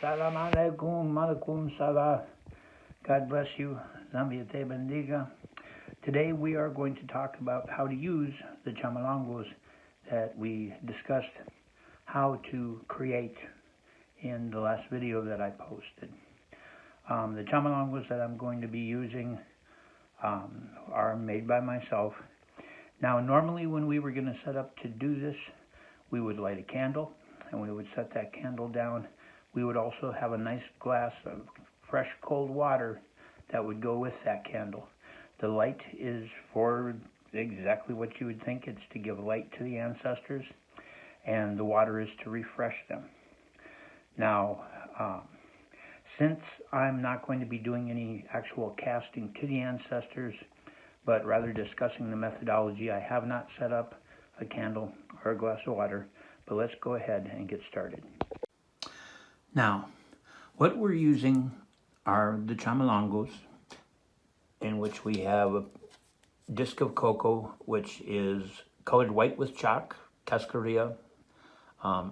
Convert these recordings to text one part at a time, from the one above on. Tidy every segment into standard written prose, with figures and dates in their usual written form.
Salam alaikum, malaikum salam. God bless you. Zambia te bendiga. Today we are going to talk about how to use the Chamalongos that we discussed how to create in the last video that I posted. The Chamalongos that I'm going to be using are made by myself. Now, normally when we were going to set up to do this, we would light a candle and we would set that candle down. We would also have a nice glass of fresh cold water that would go with that candle. The light is for exactly what you would think. It's to give light to the ancestors, and the water is to refresh them. Now, since I'm not going to be doing any actual casting to the ancestors, but rather discussing the methodology, I have not set up a candle or a glass of water, but let's go ahead and get started. Now, what we're using are the Chamalongos, in which we have a disc of cocoa, which is colored white with chalk, cascarilla,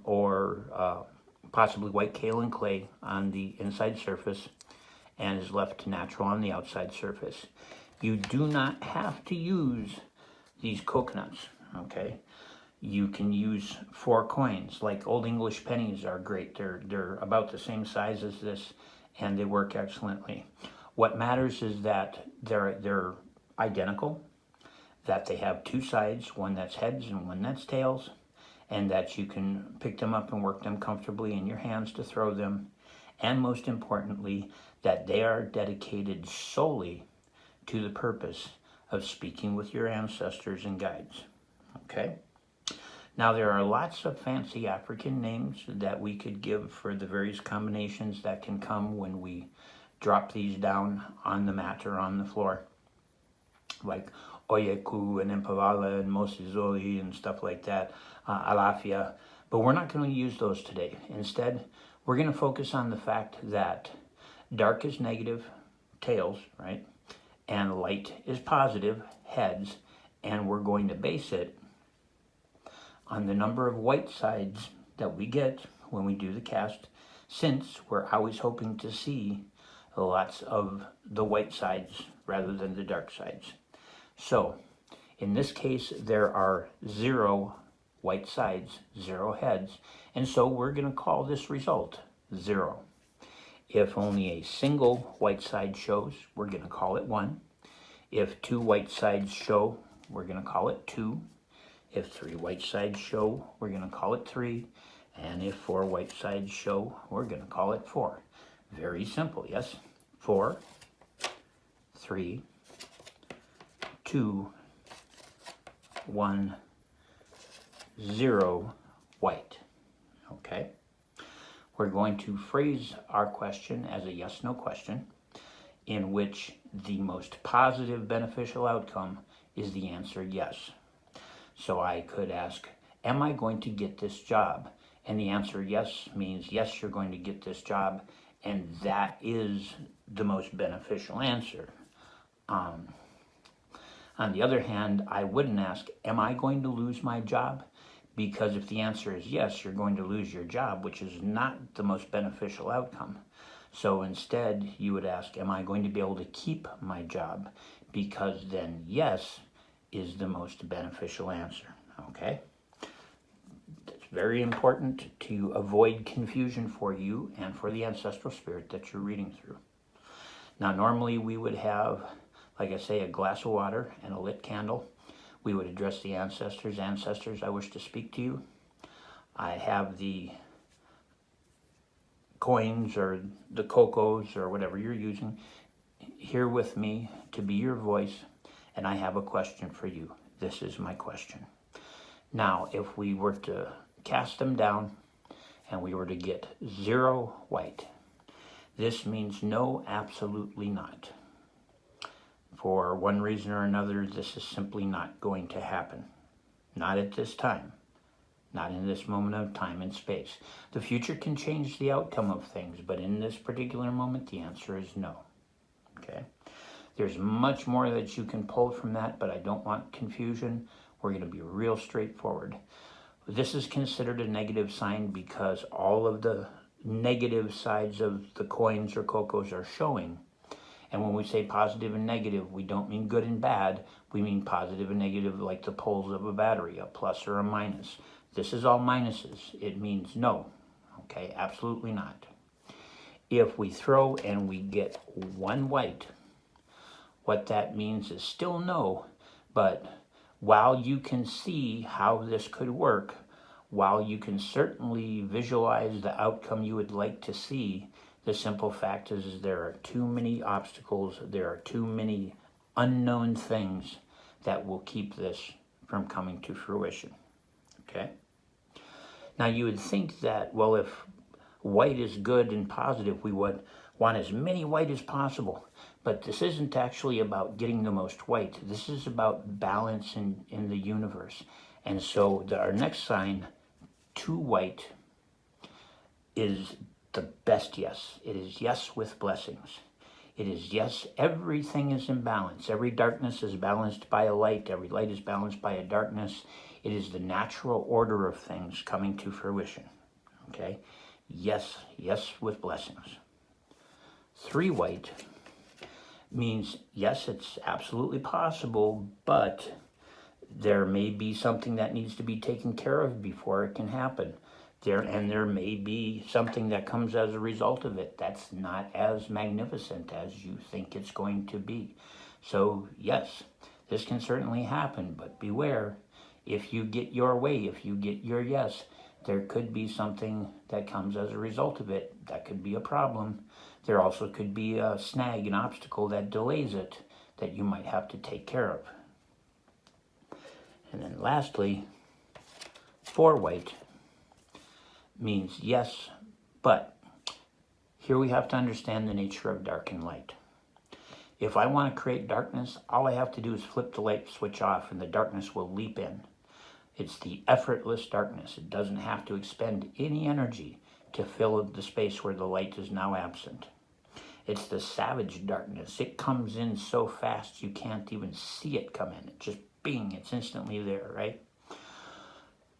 or possibly white kaolin clay on the inside surface, and is left natural on the outside surface. You do not have to use these coconuts, okay? You can use 4 coins, like Old English pennies are great. They're about the same size as this, and they work excellently. What matters is that they're identical, that they have 2 sides, one that's heads and one that's tails, and that you can pick them up and work them comfortably in your hands to throw them, and most importantly, that they are dedicated solely to the purpose of speaking with your ancestors and guides, okay? Now, there are lots of fancy African names that we could give for the various combinations that can come when we drop these down on the mat or on the floor, like Oyeku and Impavala and Mosizoli and stuff like that, Alafia. But we're not going to use those today. Instead, we're going to focus on the fact that dark is negative, tails, right? And light is positive, heads. And we're going to base it on the number of white sides that we get when we do the cast, since we're always hoping to see lots of the white sides rather than the dark sides. So, in this case, there are 0 white sides, 0 heads, and so we're going to call this result 0. If only a single white side shows, we're going to call it 1. If 2 white sides show, we're going to call it 2. If 3 white sides show, we're going to call it 3. And if 4 white sides show, we're going to call it 4. Very simple, yes? 4, 3, 2, 1, 0 white. Okay? We're going to phrase our question as a yes-no question, in which the most positive beneficial outcome is the answer yes. So I could ask, am I going to get this job? And the answer yes means yes, you're going to get this job, and that is the most beneficial answer. On the other hand, I wouldn't ask, am I going to lose my job? Because if the answer is yes, you're going to lose your job, which is not the most beneficial outcome. So instead, you would ask, am I going to be able to keep my job? Because then yes is the most beneficial answer, okay? It's very important to avoid confusion for you and for the ancestral spirit that you're reading through. Now, normally we would have, like I say, a glass of water and a lit candle. We would address the ancestors. Ancestors, I wish to speak to you. I have the coins or the cocos or whatever you're using here with me to be your voice, and I have a question for you. This is my question. Now, if we were to cast them down and we were to get 0 white, this means no, absolutely not. For one reason or another, this is simply not going to happen. Not at this time. Not in this moment of time and space. The future can change the outcome of things, but in this particular moment, the answer is no. Okay? There's much more that you can pull from that, but I don't want confusion. We're going to be real straightforward. This is considered a negative sign because all of the negative sides of the coins or cocos are showing. And when we say positive and negative, we don't mean good and bad. We mean positive and negative like the poles of a battery, a plus or a minus. This is all minuses. It means no. Okay, absolutely not. If we throw and we get one white, what that means is still no, but while you can see how this could work, while you can certainly visualize the outcome you would like to see, the simple fact is there are too many obstacles, there are too many unknown things that will keep this from coming to fruition. Okay? Now you would think that, well, if white is good and positive, we would want as many white as possible. But this isn't actually about getting the most white. This is about balance in the universe. And so our next sign, 2 white, is the best yes. It is yes with blessings. It is yes, everything is in balance. Every darkness is balanced by a light. Every light is balanced by a darkness. It is the natural order of things coming to fruition. Okay? Yes, yes with blessings. 3 white means yes, it's absolutely possible, but there may be something that needs to be taken care of before it can happen. There may be something that comes as a result of it that's not as magnificent as you think it's going to be. So yes, this can certainly happen, but beware. If you get your way, if you get your yes, there could be something that comes as a result of it. That could be a problem. There also could be a snag, an obstacle that delays it that you might have to take care of. And then lastly, 4 white means yes, but here we have to understand the nature of dark and light. If I want to create darkness, all I have to do is flip the light switch off and the darkness will leap in. It's the effortless darkness. It doesn't have to expend any energy to fill the space where the light is now absent. It's the savage darkness. It comes in so fast you can't even see it come in. It just bing, it's instantly there, right?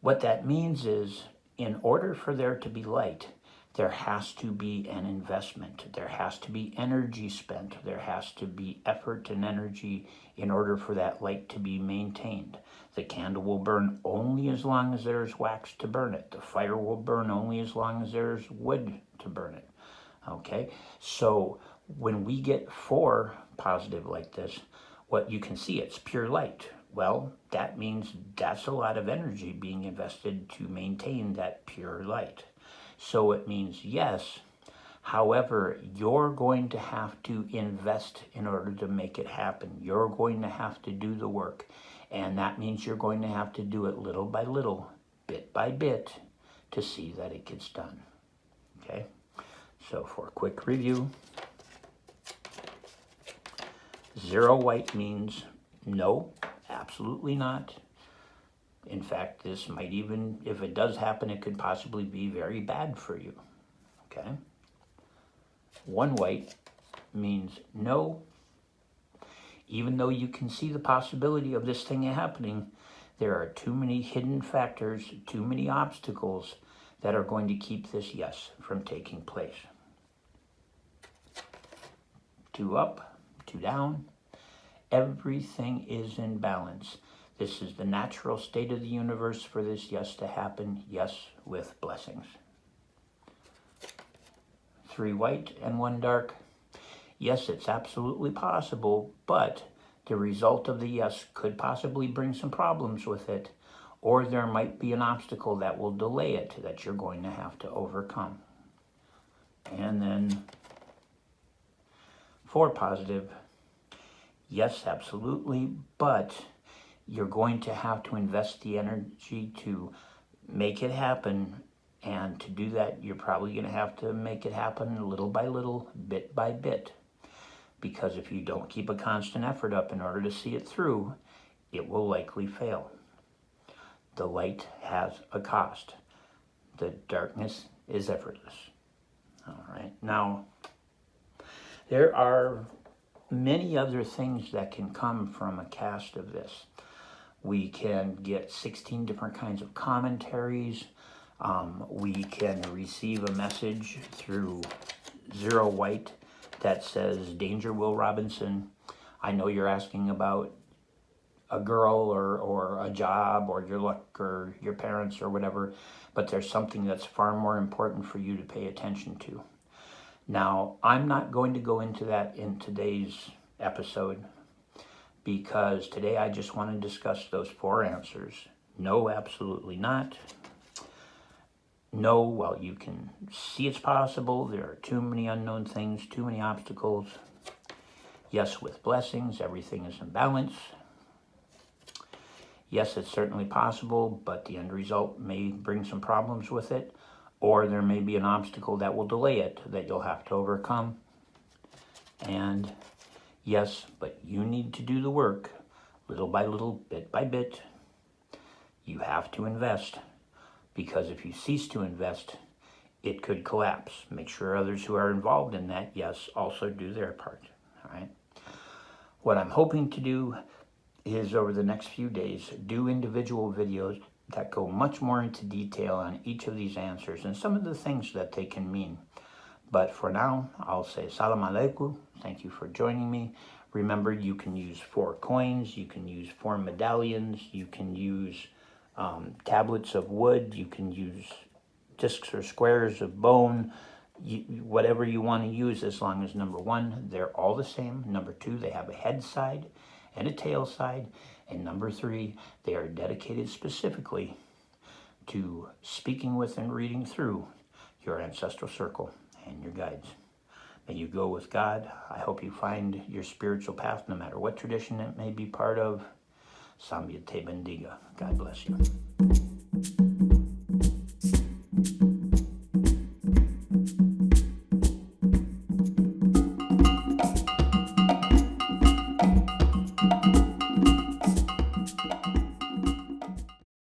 What that means is, in order for there to be light, there has to be an investment. There has to be energy spent. There has to be effort and energy in order for that light to be maintained. The candle will burn only as long as there's wax to burn it. The fire will burn only as long as there's wood to burn it. Okay? So when we get 4 positive like this, what you can see, it's pure light. Well, that means that's a lot of energy being invested to maintain that pure light. So it means yes, however, you're going to have to invest in order to make it happen. You're going to have to do the work. And that means you're going to have to do it little by little, bit by bit, to see that it gets done. Okay? So for a quick review, 0 white means no, absolutely not. In fact, this might even, if it does happen, it could possibly be very bad for you. Okay? 1 white means no. Even though you can see the possibility of this thing happening, there are too many hidden factors, too many obstacles that are going to keep this yes from taking place. 2 up, 2 down. Everything is in balance. This is the natural state of the universe for this yes to happen, yes with blessings. 3 white and 1 dark. Yes, it's absolutely possible, but the result of the yes could possibly bring some problems with it, or there might be an obstacle that will delay it that you're going to have to overcome. And then 4 positive. Yes, absolutely, but you're going to have to invest the energy to make it happen, and to do that, you're probably going to have to make it happen little by little, bit by bit, because if you don't keep a constant effort up in order to see it through, it will likely fail. The light has a cost. The darkness is effortless. All right, now, there are many other things that can come from a cast of this. We can get 16 different kinds of commentaries. We can receive a message through Zero White that says, Danger, Will Robinson. I know you're asking about a girl or a job or your luck or your parents or whatever, but there's something that's far more important for you to pay attention to. Now, I'm not going to go into that in today's episode, because today I just want to discuss those 4 answers. No, absolutely not. No, well, you can see it's possible. There are too many unknown things, too many obstacles. Yes, with blessings, everything is in balance. Yes, it's certainly possible, but the end result may bring some problems with it, or there may be an obstacle that will delay it that you'll have to overcome. And yes, but you need to do the work, little by little, bit by bit. You have to invest, because if you cease to invest, it could collapse. Make sure others who are involved in that, yes, also do their part. All right. What I'm hoping to do is, over the next few days, do individual videos that go much more into detail on each of these answers and some of the things that they can mean. But for now, I'll say salam alaikum. Thank you for joining me. Remember, you can use 4 coins, you can use 4 medallions, you can use tablets of wood, you can use discs or squares of bone, whatever you want to use, as long as, number 1, they're all the same. Number 2, they have a head side and a tail side. And number 3, they are dedicated specifically to speaking with and reading through your ancestral circle and your guides. May you go with God. I hope you find your spiritual path, no matter what tradition it may be part of. Samya Te Bendiga. God bless you.